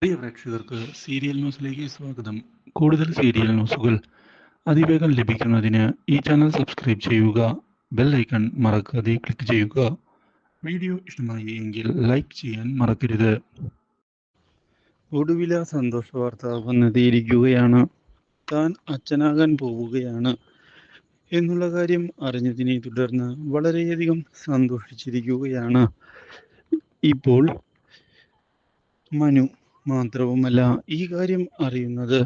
പ്രിയ പ്രേക്ഷകർക്ക് സീരിയൽ ന്യൂസിലേക്ക് സ്വാഗതം. കൂടുതൽ സീരിയൽ ന്യൂസുകൾ അതിവേഗം ലഭിക്കുന്നതിന് ഈ ചാനൽ സബ്സ്ക്രൈബ് ചെയ്യുക. ബെൽ ഐക്കൺ മറക്കാതെ ക്ലിക്ക് ചെയ്യുക. വീഡിയോ ഇഷ്ടമായി എങ്കിൽ ലൈക്ക് ചെയ്യാൻ മറക്കരുത്. ഒടുവില സന്തോഷ വാർത്ത വന്നെത്തിയിരിക്കുകയാണ്. താൻ അച്ഛനാകാൻ പോവുകയാണ് എന്നുള്ള കാര്യം അറിഞ്ഞതിനെ തുടർന്ന് വളരെയധികം സന്തോഷിച്ചിരിക്കുകയാണ് ഇപ്പോൾ മനു. മാത്രവുമല്ല, ഈ കാര്യം അറിയുന്നത്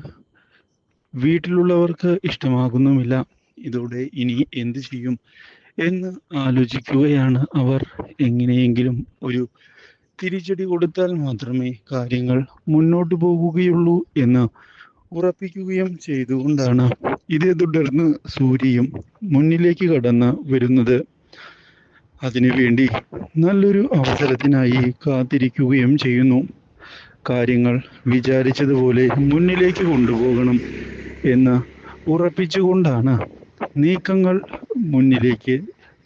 വീട്ടിലുള്ളവർക്ക് ഇഷ്ടമാകുന്നുമില്ല. ഇതോടെ ഇനി എന്ത് ചെയ്യും എന്ന് ആലോചിക്കുകയാണ് അവർ. എങ്ങനെയെങ്കിലും ഒരു തിരിച്ചടി കൊടുത്താൽ മാത്രമേ കാര്യങ്ങൾ മുന്നോട്ട് പോവുകയുള്ളൂ എന്ന് ഉറപ്പിക്കുകയും ചെയ്തുകൊണ്ടാണ് ഇതേ തുടർന്ന് സൂര്യയും മുന്നിലേക്ക് കടന്ന് വരുന്നത്. അതിനുവേണ്ടി നല്ലൊരു അവസരത്തിനായി കാത്തിരിക്കുകയും ചെയ്യുന്നു. കാര്യങ്ങൾ വിചാരിച്ചതുപോലെ മുന്നിലേക്ക് കൊണ്ടുപോകണം എന്ന് ഉറപ്പിച്ചുകൊണ്ടാണ് നീക്കങ്ങൾ മുന്നിലേക്ക്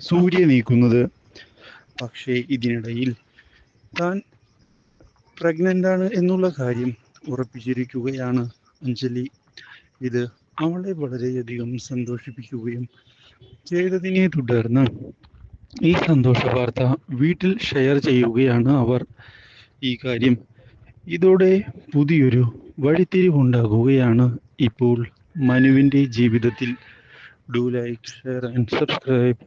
സൂര്യ നീക്കുന്നത്. പക്ഷേ ഇതിനിടയിൽ താൻ പ്രഗ്നൻ്റ് ആണ് എന്നുള്ള കാര്യം ഉറപ്പിച്ചിരിക്കുകയാണ് അഞ്ജലി. ഇത് അവളെ വളരെയധികം സന്തോഷിപ്പിക്കുകയും ചെയ്തതിനെ തുടർന്ന് ഈ സന്തോഷ വാർത്ത വീട്ടിൽ ഷെയർ ചെയ്യുകയാണ് അവർ. ഈ കാര്യം ഇതോടെ പുതിയൊരു വഴിത്തിരിവുണ്ടാകുകയാണ് ഇപ്പോൾ മനുവിൻ്റെ ജീവിതത്തിൽ. Do like, share and subscribe.